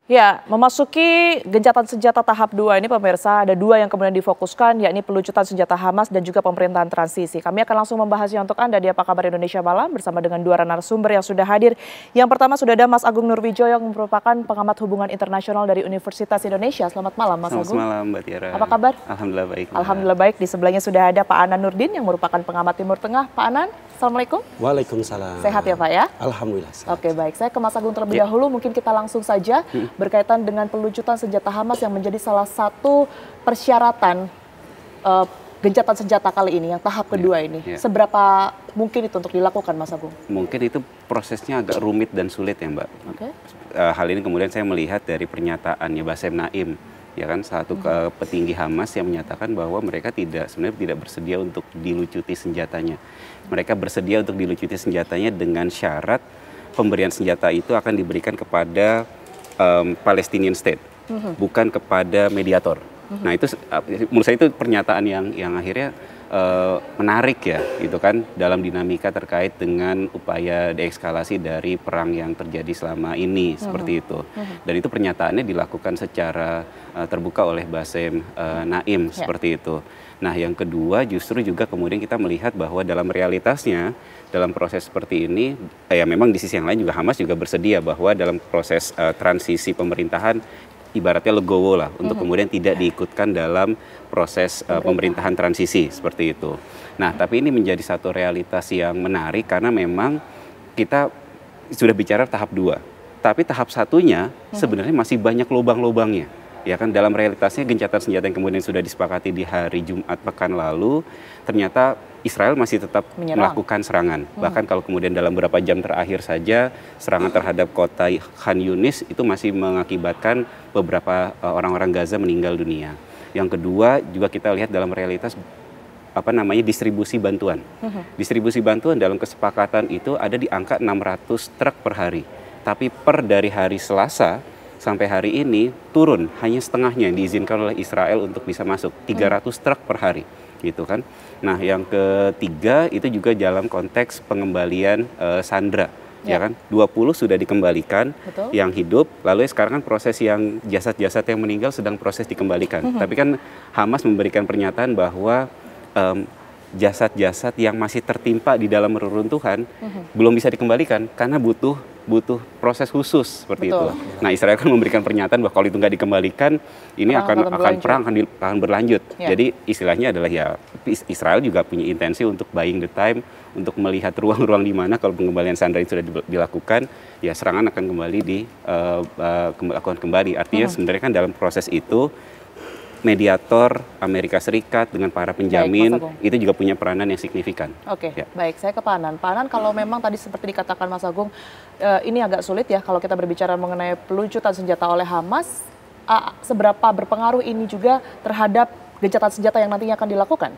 Ya, memasuki gencatan senjata tahap 2 ini pemirsa, ada dua yang kemudian difokuskan, yakni pelucutan senjata Hamas dan juga pemerintahan transisi. Kami akan langsung membahasnya untuk Anda di Apa Kabar Indonesia Malam bersama dengan dua narasumber yang sudah hadir. Yang pertama sudah ada Mas Agung Nurwijo yang merupakan pengamat hubungan internasional dari Universitas Indonesia. Selamat malam Mas Agung. Selamat malam Mbak Tiara. Apa kabar? Alhamdulillah baik. Alhamdulillah baik. Di sebelahnya sudah ada Pak Anan Nurdin yang merupakan pengamat Timur Tengah. Pak Anan, Assalamualaikum. Waalaikumsalam. Sehat ya Pak ya? Alhamdulillah. Sehat. Oke baik, saya ke Mas Agung terlebih dahulu. Mungkin kita langsung saja berkaitan dengan pelucutan senjata Hamas yang menjadi salah satu persyaratan gencatan senjata kali ini, yang tahap kedua ini. Seberapa mungkin itu untuk dilakukan, Mas Agung? Mungkin itu prosesnya agak rumit dan sulit ya Mbak. Hal ini kemudian saya melihat dari pernyataannya Bassem Naim, ya kan, satu petinggi Hamas yang menyatakan bahwa mereka sebenarnya tidak bersedia untuk dilucuti senjatanya. Mereka bersedia untuk dilucuti senjatanya dengan syarat pemberian senjata itu akan diberikan kepada Palestinian State, bukan kepada mediator. Nah itu menurut saya itu pernyataan yang akhirnya menarik ya, gitu kan, dalam dinamika terkait dengan upaya deeskalasi dari perang yang terjadi selama ini seperti itu. Dan itu pernyataannya dilakukan secara terbuka oleh Bassem Naim seperti itu. Nah yang kedua justru juga kemudian kita melihat bahwa dalam realitasnya dalam proses seperti ini, ya memang di sisi yang lain juga Hamas juga bersedia bahwa dalam proses transisi pemerintahan ibaratnya legowo lah untuk kemudian tidak diikutkan dalam proses pemerintahan transisi seperti itu. Nah tapi ini menjadi satu realitas yang menarik karena memang kita sudah bicara tahap 2, tapi tahap satunya sebenarnya masih banyak lubang-lubangnya. Ya kan, dalam realitasnya gencatan senjata yang kemudian sudah disepakati di hari Jumat pekan lalu, ternyata Israel masih tetap melakukan serangan. Bahkan kalau kemudian dalam beberapa jam terakhir saja, serangan terhadap kota Khan Yunis itu masih mengakibatkan beberapa orang-orang Gaza meninggal dunia. Yang kedua juga kita lihat dalam realitas distribusi bantuan. Distribusi bantuan dalam kesepakatan itu ada di angka 600 truk per hari. Tapi dari hari Selasa sampai hari ini turun hanya setengahnya yang diizinkan oleh Israel untuk bisa masuk, 300 truk per hari gitu kan. Nah yang ketiga itu juga dalam konteks pengembalian sandera, ya kan, 20 sudah dikembalikan yang hidup, lalu sekarang kan proses yang jasad-jasad yang meninggal sedang proses dikembalikan. Tapi kan Hamas memberikan pernyataan bahwa jasad-jasad yang masih tertimpa di dalam reruntuhan belum bisa dikembalikan karena butuh proses khusus seperti itu. Nah Israel kan memberikan pernyataan bahwa kalau itu nggak dikembalikan ini perang akan berlanjut. Jadi istilahnya adalah ya Israel juga punya intensi untuk buying the time, untuk melihat ruang-ruang di mana kalau pengembalian sandera itu sudah dilakukan, ya serangan akan kembali dilakukan kembali. Artinya sebenarnya kan dalam proses itu mediator Amerika Serikat dengan para penjamin itu juga punya peranan yang signifikan. Baik, saya ke Pak Anan. Pak Anan, kalau memang tadi seperti dikatakan Mas Agung, ini agak sulit ya kalau kita berbicara mengenai pelucutan senjata oleh Hamas, seberapa berpengaruh ini juga terhadap gencatan senjata yang nantinya akan dilakukan?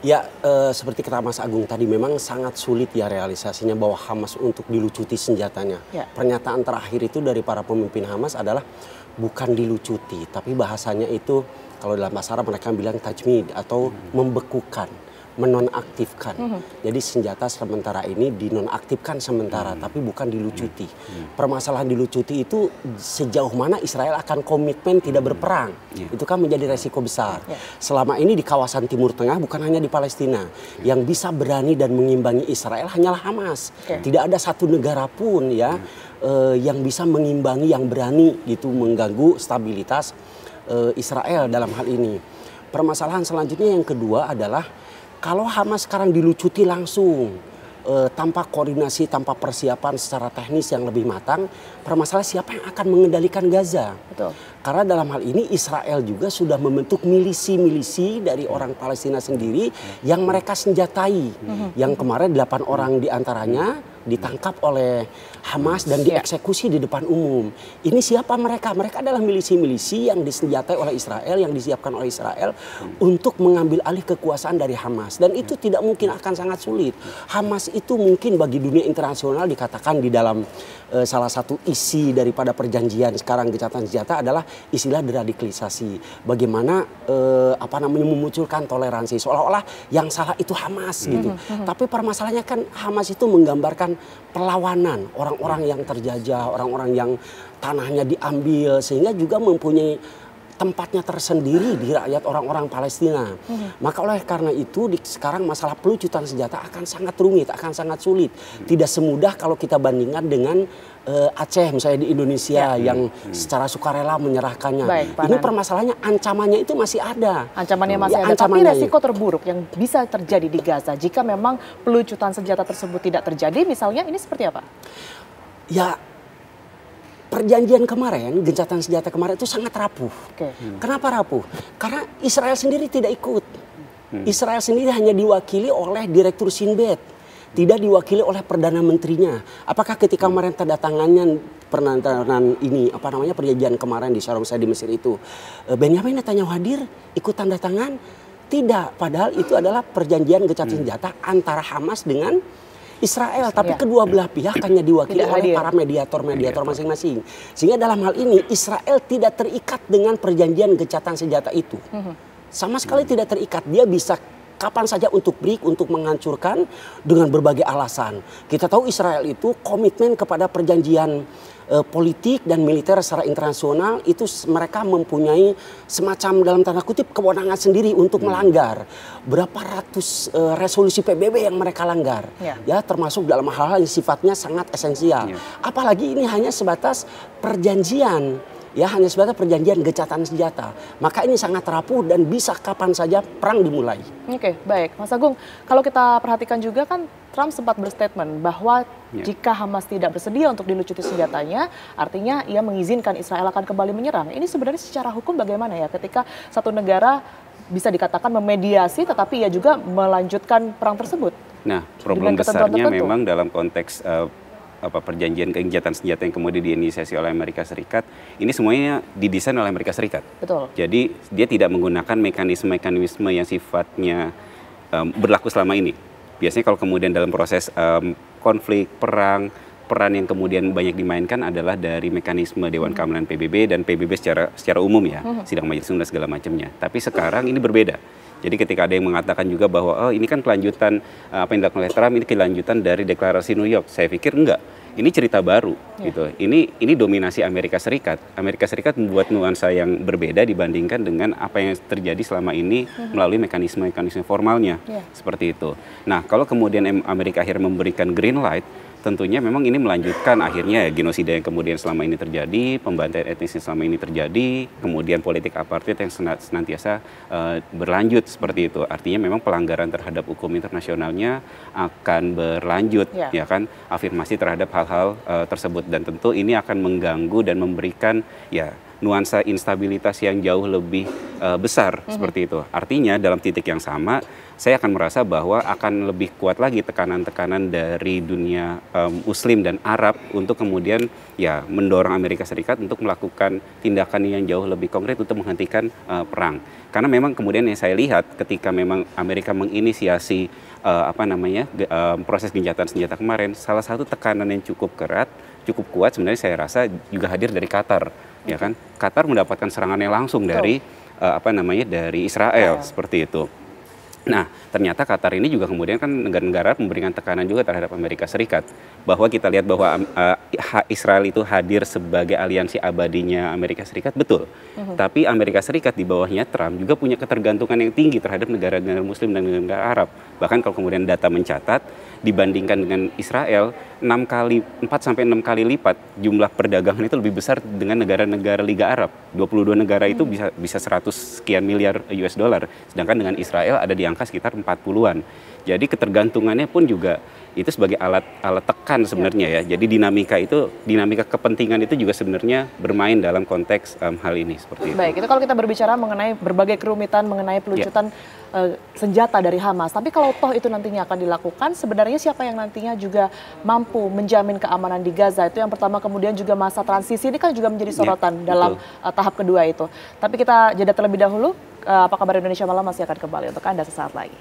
Ya, seperti kata Mas Agung tadi, memang sangat sulit ya realisasinya bahwa Hamas untuk dilucuti senjatanya. Pernyataan terakhir itu dari para pemimpin Hamas adalah bukan dilucuti, tapi bahasanya itu kalau dalam bahasa Arab mereka bilang tajmid atau membekukan, menonaktifkan. Jadi senjata sementara ini dinonaktifkan sementara, tapi bukan dilucuti. Permasalahan dilucuti itu sejauh mana Israel akan komitmen tidak berperang. Itu kan menjadi resiko besar. Selama ini di kawasan Timur Tengah, bukan hanya di Palestina, yang bisa berani dan mengimbangi Israel hanyalah Hamas. Tidak ada satu negara pun ya yang bisa mengimbangi, yang berani gitu mengganggu stabilitas Israel dalam hal ini. Permasalahan selanjutnya yang kedua adalah kalau Hamas sekarang dilucuti langsung tanpa koordinasi, tanpa persiapan secara teknis yang lebih matang, permasalahan siapa yang akan mengendalikan Gaza? Karena dalam hal ini Israel juga sudah membentuk milisi-milisi dari orang Palestina sendiri yang mereka senjatai. Yang kemarin 8 orang diantaranya ditangkap oleh Hamas dan dieksekusi di depan umum. Ini siapa mereka? Mereka adalah milisi-milisi yang disenjatai oleh Israel, yang disiapkan oleh Israel untuk mengambil alih kekuasaan dari Hamas. Dan itu tidak mungkin, akan sangat sulit. Hamas itu mungkin bagi dunia internasional dikatakan di dalam salah satu isi daripada perjanjian sekarang gencatan senjata adalah istilah deradikalisasi. Bagaimana memunculkan toleransi, seolah-olah yang salah itu Hamas gitu. Tapi permasalahannya kan Hamas itu menggambarkan melakukan perlawanan orang-orang yang terjajah, orang-orang yang tanahnya diambil, sehingga juga mempunyai tempatnya tersendiri di rakyat orang-orang Palestina. Maka oleh karena itu sekarang masalah pelucutan senjata akan sangat rumit, akan sangat sulit. Tidak semudah kalau kita bandingkan dengan Aceh misalnya di Indonesia yang secara sukarela menyerahkannya. Ini permasalahannya, ancamannya itu masih ada. Ancamannya masih ada, tapi resiko terburuk yang bisa terjadi di Gaza jika memang pelucutan senjata tersebut tidak terjadi, misalnya ini seperti apa? Ya, perjanjian kemarin, gencatan senjata kemarin itu sangat rapuh. Kenapa rapuh? Karena Israel sendiri tidak ikut. Israel sendiri hanya diwakili oleh Direktur Shin Bet, tidak diwakili oleh Perdana Menterinya. Apakah ketika kemarin tanda tangannya perjanjian kemarin di Sharm El-Sheikh di Mesir itu, Benyamin Netanyahu hadir ikut tanda tangan? Tidak. Padahal itu adalah perjanjian gencatan senjata antara Hamas dengan Israel, tapi kedua belah pihak hanya diwakili oleh para mediator masing-masing. Sehingga dalam hal ini Israel tidak terikat dengan perjanjian gencatan senjata itu. Sama sekali tidak terikat. Dia bisa kapan saja untuk break, untuk menghancurkan dengan berbagai alasan. Kita tahu Israel itu komitmen kepada perjanjian politik dan militer secara internasional, itu mereka mempunyai semacam dalam tanda kutip kewenangan sendiri untuk melanggar. Berapa ratus resolusi PBB yang mereka langgar, ya termasuk dalam hal-hal yang sifatnya sangat esensial. Apalagi ini hanya sebatas perjanjian, ya hanya sebatas perjanjian gencatan senjata. Maka ini sangat rapuh dan bisa kapan saja perang dimulai. Oke, baik, Mas Agung. Kalau kita perhatikan juga kan Trump sempat berstatement bahwa jika Hamas tidak bersedia untuk dilucuti senjatanya, artinya ia mengizinkan Israel akan kembali menyerang. Ini sebenarnya secara hukum bagaimana ya ketika satu negara bisa dikatakan memediasi tetapi ia juga melanjutkan perang tersebut? Nah, problem besarnya memang dalam konteks perjanjian gencatan senjata yang kemudian diinisiasi oleh Amerika Serikat, ini semuanya didesain oleh Amerika Serikat. Betul. Jadi dia tidak menggunakan mekanisme yang sifatnya berlaku selama ini. Biasanya kalau kemudian dalam proses konflik, peran yang kemudian banyak dimainkan adalah dari mekanisme Dewan Keamanan PBB dan PBB secara umum ya, sidang majelis umum dan segala macamnya. Tapi sekarang ini berbeda. Jadi ketika ada yang mengatakan juga bahwa ini kan kelanjutan apa yang dilakukan oleh Trump, ini kelanjutan dari deklarasi New York. Saya pikir enggak. Ini cerita baru gitu. Ini dominasi Amerika Serikat. Amerika Serikat membuat nuansa yang berbeda dibandingkan dengan apa yang terjadi selama ini melalui mekanisme formalnya. Seperti itu. Nah, kalau kemudian Amerika akhirnya memberikan green light, tentunya memang ini melanjutkan akhirnya genosida yang kemudian selama ini terjadi, pembantaian etnis yang selama ini terjadi, kemudian politik apartheid yang senantiasa berlanjut seperti itu. Artinya memang pelanggaran terhadap hukum internasionalnya akan berlanjut, ya kan, afirmasi terhadap hal-hal tersebut, dan tentu ini akan mengganggu dan memberikan nuansa instabilitas yang jauh lebih besar seperti itu. Artinya dalam titik yang sama, saya akan merasa bahwa akan lebih kuat lagi tekanan-tekanan dari dunia Muslim dan Arab untuk kemudian mendorong Amerika Serikat untuk melakukan tindakan yang jauh lebih konkret untuk menghentikan perang. Karena memang kemudian yang saya lihat ketika memang Amerika menginisiasi proses gencatan senjata kemarin, salah satu tekanan yang cukup kuat sebenarnya saya rasa juga hadir dari Qatar. Ya kan, Qatar mendapatkan serangannya langsung dari dari Israel seperti itu. Nah, ternyata Qatar ini juga kemudian kan negara-negara memberikan tekanan juga terhadap Amerika Serikat, bahwa kita lihat bahwa Israel itu hadir sebagai aliansi abadinya Amerika Serikat, betul. Tapi Amerika Serikat di bawahnya Trump juga punya ketergantungan yang tinggi terhadap negara-negara Muslim dan negara Arab. Bahkan kalau kemudian data mencatat, dibandingkan dengan Israel, 4 sampai 6 kali lipat jumlah perdagangan itu lebih besar dengan negara-negara Liga Arab. 22 negara itu bisa 100 sekian miliar US dollar, sedangkan dengan Israel ada di angka sekitar 40-an. Jadi ketergantungannya pun juga itu sebagai alat tekan sebenarnya ya. Jadi dinamika kepentingan itu juga sebenarnya bermain dalam konteks hal ini seperti itu. Baik, itu kalau kita berbicara mengenai berbagai kerumitan mengenai pelucutan senjata dari Hamas. Tapi kalau toh itu nantinya akan dilakukan, sebenarnya siapa yang nantinya juga mampu menjamin keamanan di Gaza? Itu yang pertama, kemudian juga masa transisi ini kan juga menjadi sorotan dalam tahap kedua itu. Tapi kita jeda terlebih dahulu. Apa Kabar Indonesia Malam masih akan kembali untuk Anda sesaat lagi.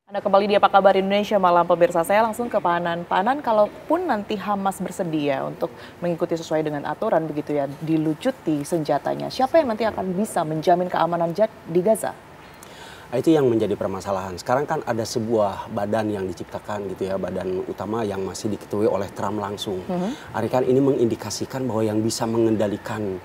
Anda kembali di Apa Kabar Indonesia Malam, pemirsa. Saya langsung ke Pak Anan. Pak Anan, kalaupun nanti Hamas bersedia untuk mengikuti sesuai dengan aturan begitu ya, dilucuti senjatanya, siapa yang nanti akan bisa menjamin keamanan di Gaza? Nah, itu yang menjadi permasalahan. Sekarang kan ada sebuah badan yang diciptakan gitu ya, badan utama yang masih diketuai oleh Trump langsung. Hari kan ini mengindikasikan bahwa yang bisa mengendalikan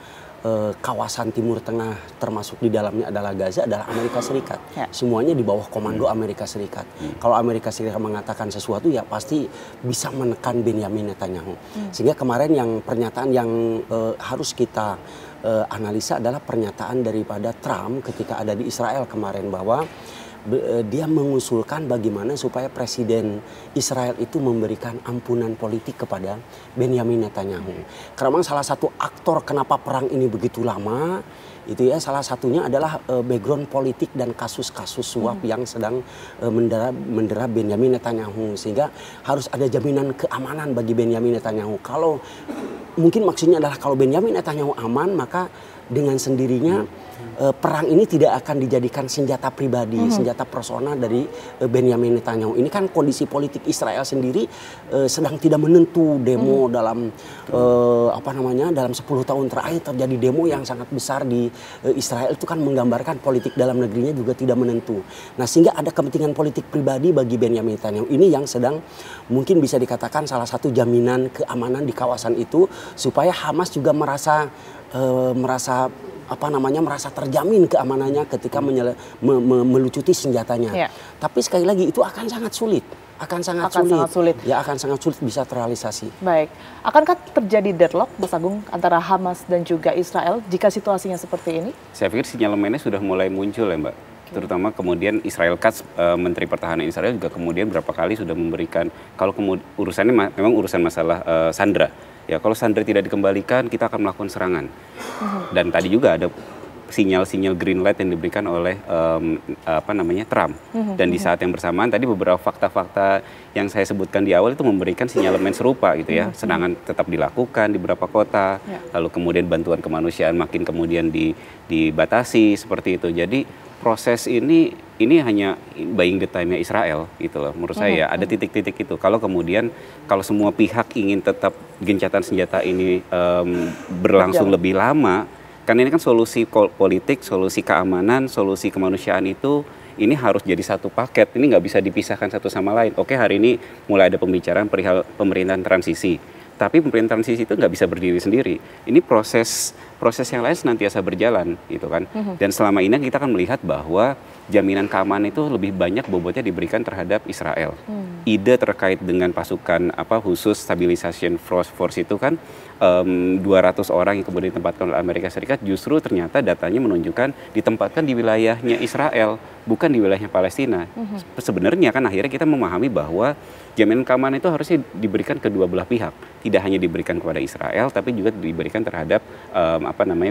kawasan Timur Tengah termasuk di dalamnya adalah Gaza adalah Amerika Serikat. Semuanya di bawah komando Amerika Serikat. Kalau Amerika Serikat mengatakan sesuatu ya pasti bisa menekan Benyamin Netanyahu. Sehingga kemarin yang pernyataan yang harus kita analisa adalah pernyataan daripada Trump ketika ada di Israel kemarin bahwa dia mengusulkan bagaimana supaya Presiden Israel itu memberikan ampunan politik kepada Benyamin Netanyahu. Karena memang salah satu aktor kenapa perang ini begitu lama, itu ya salah satunya adalah background politik dan kasus-kasus suap yang sedang mendera Benyamin Netanyahu. Sehingga harus ada jaminan keamanan bagi Benyamin Netanyahu. Kalau mungkin maksudnya adalah kalau Benyamin Netanyahu aman, maka dengan sendirinya perang ini tidak akan dijadikan senjata pribadi, senjata personal dari Benyamin Netanyahu. Ini kan kondisi politik Israel sendiri sedang tidak menentu. Demo dalam dalam 10 tahun terakhir terjadi demo yang sangat besar di Israel, itu kan menggambarkan politik dalam negerinya juga tidak menentu. Nah, sehingga ada kepentingan politik pribadi bagi Benyamin Netanyahu ini yang sedang mungkin bisa dikatakan salah satu jaminan keamanan di kawasan itu supaya Hamas juga merasa terjamin keamanannya ketika melucuti senjatanya. Tapi sekali lagi itu akan sangat sulit. Akan sangat sulit. Ya, akan sangat sulit bisa terrealisasi. Baik. Akankah terjadi deadlock, Mas Agung, antara Hamas dan juga Israel jika situasinya seperti ini? Saya pikir sinyalemennya sudah mulai muncul ya, Mbak. Terutama kemudian Israel Katz, Menteri Pertahanan Israel juga kemudian berapa kali sudah memberikan, kalau urusannya memang urusan masalah Sandra. Ya, kalau Sandra tidak dikembalikan, kita akan melakukan serangan. Dan tadi juga ada sinyal-sinyal green light yang diberikan oleh Trump. Dan di saat yang bersamaan tadi beberapa fakta-fakta yang saya sebutkan di awal itu memberikan sinyalemen serupa gitu ya. Serangan tetap dilakukan di beberapa kota, lalu kemudian bantuan kemanusiaan makin kemudian dibatasi seperti itu. Jadi proses ini hanya buying the time-nya Israel gitu loh. Menurut saya ada titik-titik itu. Kalau semua pihak ingin tetap gencatan senjata ini berlangsung lebih lama, karena ini kan solusi politik, solusi keamanan, solusi kemanusiaan itu ini harus jadi satu paket. Ini nggak bisa dipisahkan satu sama lain. Oke, hari ini mulai ada pembicaraan perihal pemerintahan transisi. Tapi pemerintahan transisi itu nggak bisa berdiri sendiri. Ini proses yang lain senantiasa berjalan, gitu kan. Dan selama ini kita akan melihat bahwa jaminan keamanan itu lebih banyak bobotnya diberikan terhadap Israel. Ide terkait dengan pasukan khusus stabilization force itu kan 200 orang yang kemudian ditempatkan oleh Amerika Serikat, justru ternyata datanya menunjukkan ditempatkan di wilayahnya Israel, bukan di wilayahnya Palestina. Sebenarnya kan akhirnya kita memahami bahwa jaminan keamanan itu harusnya diberikan kedua belah pihak, tidak hanya diberikan kepada Israel, tapi juga diberikan terhadap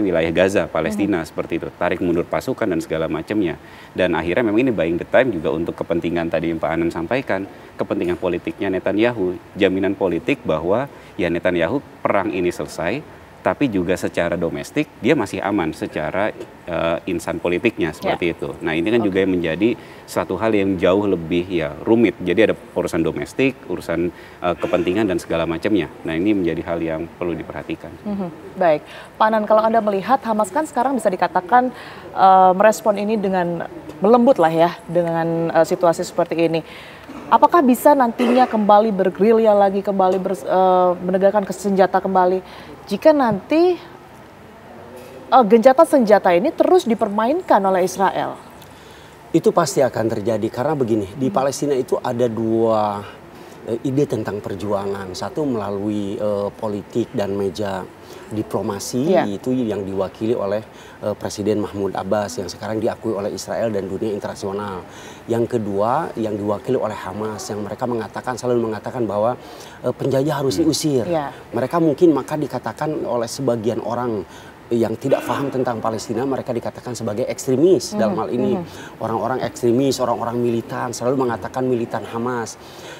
wilayah Gaza, Palestina seperti itu, tarik mundur pasukan dan segala macamnya. Dan akhirnya memang ini buying the time juga untuk kepentingan tadi yang Pak Anam sampaikan, kepentingan politiknya Netanyahu, jaminan politik bahwa ya Netanyahu perang ini selesai, tapi juga secara domestik dia masih aman secara insan politiknya seperti itu. Nah, ini kan juga yang menjadi satu hal yang jauh lebih rumit. Jadi ada urusan domestik, urusan kepentingan dan segala macamnya. Nah, ini menjadi hal yang perlu diperhatikan. Baik, Pak Anan, kalau Anda melihat Hamas kan sekarang bisa dikatakan merespon ini dengan melembut lah ya dengan situasi seperti ini. Apakah bisa nantinya kembali bergerilya lagi, kembali menegakkan senjata kembali jika nanti gencatan senjata ini terus dipermainkan oleh Israel? Itu pasti akan terjadi karena begini, di Palestina itu ada dua ide tentang perjuangan. Satu melalui politik dan meja diplomasi, itu yang diwakili oleh Presiden Mahmud Abbas yang sekarang diakui oleh Israel dan dunia internasional. Yang kedua yang diwakili oleh Hamas yang mereka selalu mengatakan bahwa penjajah harus diusir. Mereka mungkin maka dikatakan oleh sebagian orang yang tidak paham tentang Palestina, mereka dikatakan sebagai ekstremis dalam hal ini. Orang-orang ekstremis, orang-orang militan, selalu mengatakan militan Hamas.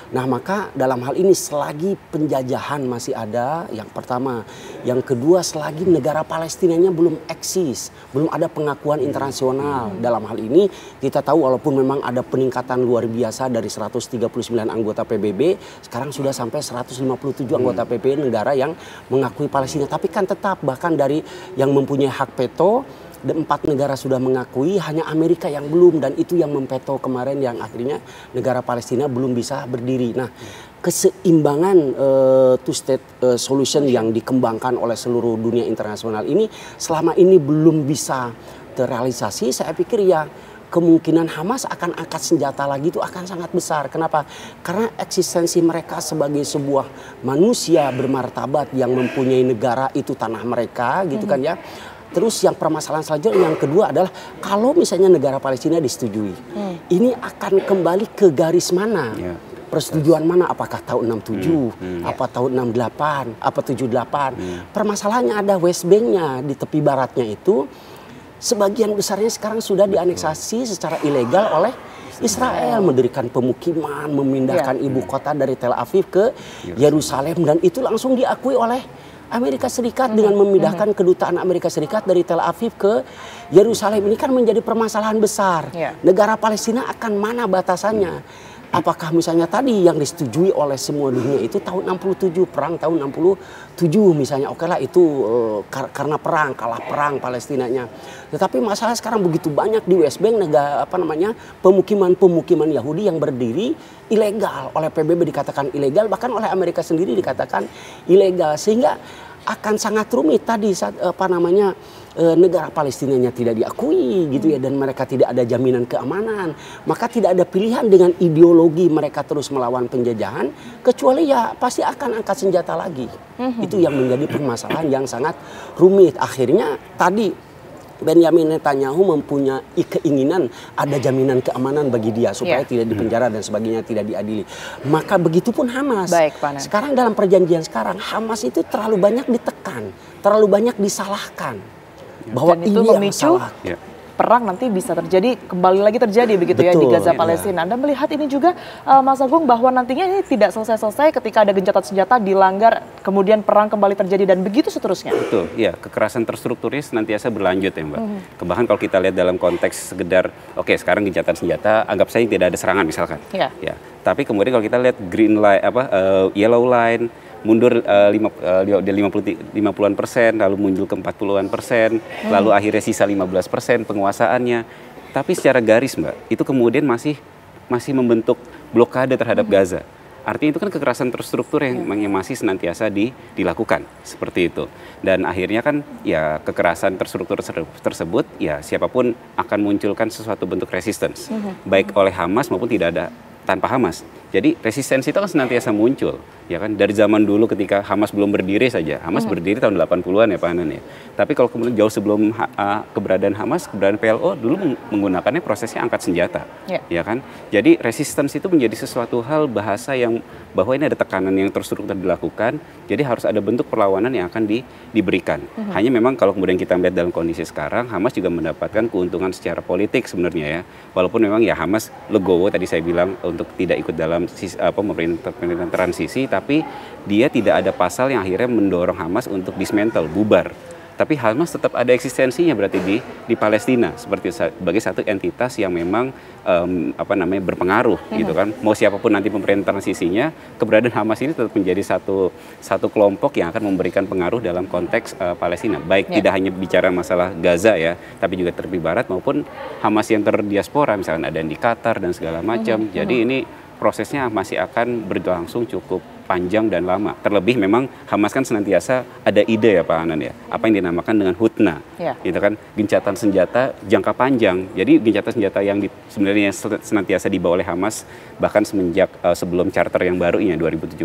Nah, maka dalam hal ini selagi penjajahan masih ada, yang pertama. Yang kedua, selagi negara Palestinanya belum eksis, belum ada pengakuan internasional. Dalam hal ini kita tahu walaupun memang ada peningkatan luar biasa dari 139 anggota PBB, sekarang sudah sampai 157 anggota PBB negara yang mengakui Palestina. Tapi kan tetap bahkan dari yang mempunyai hak veto 4 negara sudah mengakui, hanya Amerika yang belum, dan itu yang memveto kemarin yang akhirnya negara Palestina belum bisa berdiri. Nah, keseimbangan two state solution yang dikembangkan oleh seluruh dunia internasional ini selama ini belum bisa terrealisasi. Saya pikir ya kemungkinan Hamas akan angkat senjata lagi itu akan sangat besar. Kenapa? Karena eksistensi mereka sebagai sebuah manusia bermartabat yang mempunyai negara, itu tanah mereka gitu kan ya. Terus yang permasalahan selanjutnya yang kedua adalah kalau misalnya negara Palestina disetujui, ini akan kembali ke garis mana? Persetujuan mana? Apakah tahun 67, apa tahun 68, apa 78? Permasalahannya ada West Bank-nya di tepi baratnya itu. Sebagian besarnya sekarang sudah dianeksasi secara ilegal oleh Israel, mendirikan pemukiman, memindahkan ibu kota dari Tel Aviv ke Yerusalem, dan itu langsung diakui oleh Amerika Serikat dengan memindahkan kedutaan Amerika Serikat dari Tel Aviv ke Yerusalem. Ini kan menjadi permasalahan besar. Negara Palestina akan mana batasannya? Apakah misalnya tadi yang disetujui oleh semua dunia itu tahun 67, perang tahun 67 misalnya, oke lah itu karena perang, kalah perang Palestinanya. Tetapi masalah sekarang begitu banyak di West Bank pemukiman Yahudi yang berdiri ilegal, oleh PBB dikatakan ilegal, bahkan oleh Amerika sendiri dikatakan ilegal, sehingga akan sangat rumit tadi negara Palestinanya tidak diakui gitu ya, dan mereka tidak ada jaminan keamanan, maka tidak ada pilihan dengan ideologi mereka terus melawan penjajahan, kecuali ya pasti akan angkat senjata lagi. Itu yang menjadi permasalahan yang sangat rumit. Akhirnya tadi Benjamin Netanyahu mempunyai keinginan ada jaminan keamanan bagi dia supaya tidak dipenjara dan sebagainya, tidak diadili. Maka begitupun Hamas. Sekarang dalam perjanjian sekarang Hamas itu terlalu banyak ditekan, terlalu banyak disalahkan bahwa dan itu ini memicu yang salah. Perang nanti bisa terjadi, kembali lagi terjadi begitu ya di Gaza Palestina. Anda melihat ini juga Mas Agung bahwa nantinya ini tidak selesai-selesai ketika ada gencatan senjata dilanggar, kemudian perang kembali terjadi dan begitu seterusnya. Betul, ya kekerasan terstrukturnya senantiasa berlanjut ya Mbak. Bahkan kalau kita lihat dalam konteks sekedar, oke sekarang gencatan senjata, anggap saja tidak ada serangan misalkan. Ya. Tapi kemudian kalau kita lihat green line, yellow line, mundur 50-an%, lalu muncul ke 40-an%, lalu akhirnya sisa 15% penguasaannya. Tapi secara garis Mbak, itu kemudian masih membentuk blokade terhadap Gaza. Artinya itu kan kekerasan terstruktur yang masih senantiasa dilakukan seperti itu. Dan akhirnya kan ya kekerasan terstruktur tersebut ya siapapun akan munculkan sesuatu bentuk resistance. Baik oleh Hamas maupun tidak ada tanpa Hamas. Jadi resistensi itu kan senantiasa muncul, ya kan, dari zaman dulu ketika Hamas belum berdiri saja. Hamas berdiri tahun 80-an ya Pak Hanan ya. Tapi kalau kemudian jauh sebelum keberadaan Hamas, keberadaan PLO dulu menggunakannya prosesnya angkat senjata, ya kan. Jadi resistensi itu menjadi sesuatu hal bahasa yang bahwa ini ada tekanan yang terstruktur dilakukan, jadi harus ada bentuk perlawanan yang akan diberikan. Hanya memang kalau kemudian kita melihat dalam kondisi sekarang, Hamas juga mendapatkan keuntungan secara politik sebenarnya ya. Walaupun memang ya Hamas legowo tadi saya bilang untuk tidak ikut dalam pemerintahan transisi, tapi dia tidak ada pasal yang akhirnya mendorong Hamas untuk dismantle, bubar. Tapi Hamas tetap ada eksistensinya berarti di Palestina sebagai satu entitas yang memang berpengaruh gitu kan. Mau siapapun nanti pemerintahan transisinya, keberadaan Hamas ini tetap menjadi satu kelompok yang akan memberikan pengaruh dalam konteks Palestina. Baik tidak hanya bicara masalah Gaza ya, tapi juga tepi barat maupun Hamas yang terdiaspora, misalkan ada di Qatar dan segala macam. Jadi ini prosesnya masih akan berlangsung cukup panjang dan lama. Terlebih memang Hamas kan senantiasa ada ide ya Pak Hanan ya, apa yang dinamakan dengan hutna, gitu kan, gencatan senjata jangka panjang. Jadi gencatan senjata yang sebenarnya senantiasa dibawa oleh Hamas bahkan semenjak sebelum charter yang baru ini 2017,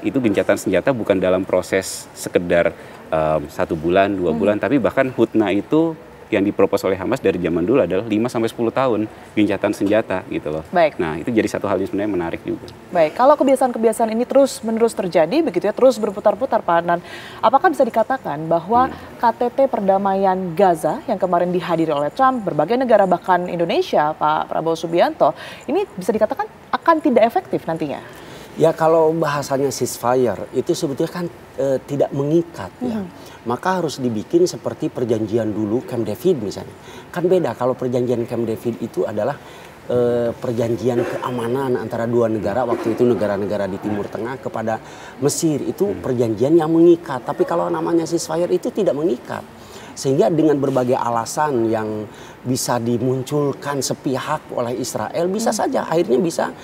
itu gencatan senjata bukan dalam proses sekedar 1 bulan, 2 bulan, tapi bahkan hutna itu yang dipropos oleh Hamas dari zaman dulu adalah 5-10 tahun gencatan senjata gitu loh. Nah itu jadi satu hal yang sebenarnya menarik juga. Baik, kalau kebiasaan-kebiasaan ini terus-menerus terjadi begitu ya, terus berputar-putar Pak Hanan, apakah bisa dikatakan bahwa KTT perdamaian Gaza yang kemarin dihadiri oleh Trump, berbagai negara bahkan Indonesia, Pak Prabowo Subianto, ini bisa dikatakan akan tidak efektif nantinya? Ya kalau bahasanya ceasefire itu sebetulnya kan tidak mengikat ya. Maka harus dibikin seperti perjanjian dulu Camp David misalnya. Kan beda kalau perjanjian Camp David itu adalah perjanjian keamanan antara dua negara, waktu itu negara-negara di Timur Tengah kepada Mesir, itu perjanjian yang mengikat. Tapi kalau namanya ceasefire itu tidak mengikat. Sehingga dengan berbagai alasan yang bisa dimunculkan sepihak oleh Israel, bisa saja akhirnya bisa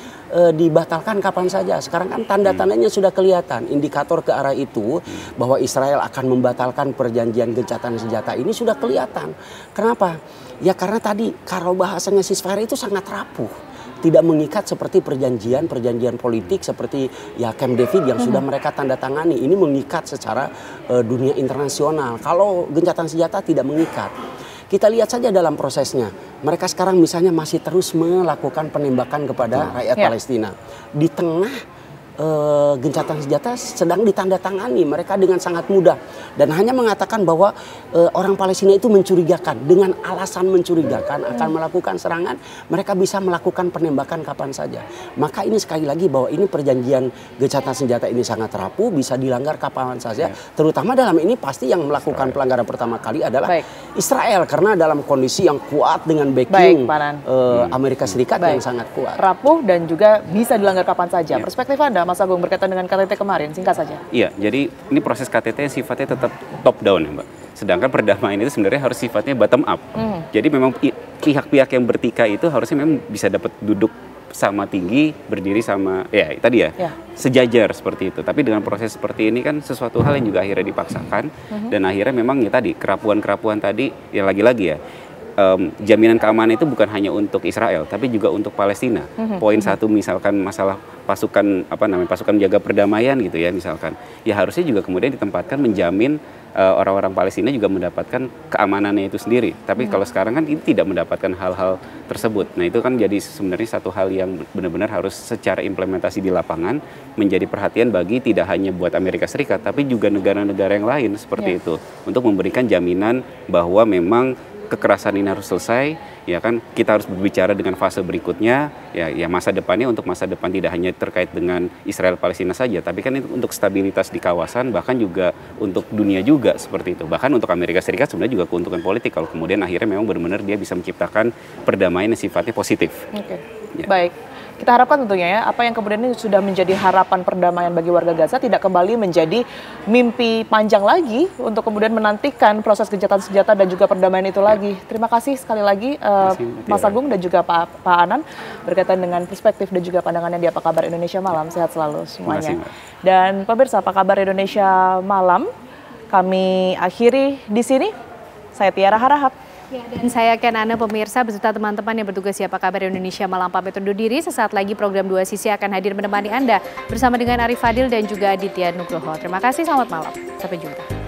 dibatalkan kapan saja. Sekarang kan tanda-tandanya sudah kelihatan, indikator ke arah itu bahwa Israel akan membatalkan perjanjian gencatan senjata ini sudah kelihatan. Kenapa? Ya karena tadi kalau bahasanya ceasefire itu sangat rapuh. Tidak mengikat seperti perjanjian politik seperti ya Camp David yang sudah mereka tanda tangani. Ini mengikat secara dunia internasional. Kalau gencatan senjata tidak mengikat. Kita lihat saja dalam prosesnya. Mereka sekarang misalnya masih terus melakukan penembakan kepada rakyat Palestina. Di tengah gencatan senjata sedang ditandatangani, mereka dengan sangat mudah dan hanya mengatakan bahwa orang Palestina itu mencurigakan, dengan alasan mencurigakan akan melakukan serangan, mereka bisa melakukan penembakan kapan saja. Maka ini sekali lagi bahwa ini perjanjian gencatan senjata ini sangat rapuh, bisa dilanggar kapan saja, terutama dalam ini pasti yang melakukan pelanggaran pertama kali adalah Israel, karena dalam kondisi yang kuat dengan backing Amerika Serikat yang sangat kuat. Rapuh dan juga bisa dilanggar kapan saja. Perspektif Anda, Mas Agung, berkaitan dengan KTT kemarin, singkat saja. Iya, jadi ini proses KTT yang sifatnya tetap top down ya Mbak. Sedangkan perdamaian itu sebenarnya harus sifatnya bottom up. Jadi memang pihak-pihak yang bertikai itu harusnya memang bisa dapat duduk sama tinggi, berdiri sama, ya tadi ya, sejajar seperti itu. Tapi dengan proses seperti ini kan sesuatu hal yang juga akhirnya dipaksakan. Dan akhirnya memang ya tadi, kerapuan-kerapuan tadi, ya lagi-lagi ya, jaminan keamanan itu bukan hanya untuk Israel, tapi juga untuk Palestina. Poin satu misalkan masalah pasukan pasukan menjaga perdamaian gitu ya misalkan, ya harusnya juga kemudian ditempatkan menjamin orang-orang Palestina juga mendapatkan keamanannya itu sendiri. Tapi kalau sekarang kan ini tidak mendapatkan hal-hal tersebut. Nah itu kan jadi sebenarnya satu hal yang benar-benar harus secara implementasi di lapangan menjadi perhatian bagi tidak hanya buat Amerika Serikat, tapi juga negara-negara yang lain seperti itu, untuk memberikan jaminan bahwa memang kekerasan ini harus selesai, ya kan, kita harus berbicara dengan fase berikutnya, ya masa depannya, untuk masa depan tidak hanya terkait dengan Israel Palestina saja, tapi kan itu untuk stabilitas di kawasan, bahkan juga untuk dunia juga seperti itu. Bahkan untuk Amerika Serikat sebenarnya juga keuntungan politik kalau kemudian akhirnya memang benar-benar dia bisa menciptakan perdamaian yang sifatnya positif. Baik. Kita harapkan tentunya ya, apa yang kemudian ini sudah menjadi harapan perdamaian bagi warga Gaza tidak kembali menjadi mimpi panjang lagi untuk kemudian menantikan proses gencatan senjata dan juga perdamaian itu lagi. Terima kasih sekali lagi Mas Agung dan juga Pak Anan berkaitan dengan perspektif dan juga pandangannya di Apa Kabar Indonesia Malam. Sehat selalu semuanya. Dan pemirsa Apa Kabar Indonesia Malam, kami akhiri di sini. Saya Tiara Harahap. Ya, dan saya Kenana, pemirsa beserta teman-teman yang bertugas di Apa Kabar Indonesia Malam pamit undur diri. Sesaat lagi program Dua Sisi akan hadir menemani Anda bersama dengan Arif Fadil dan juga Aditya Nugroho. Terima kasih, selamat malam. Sampai jumpa.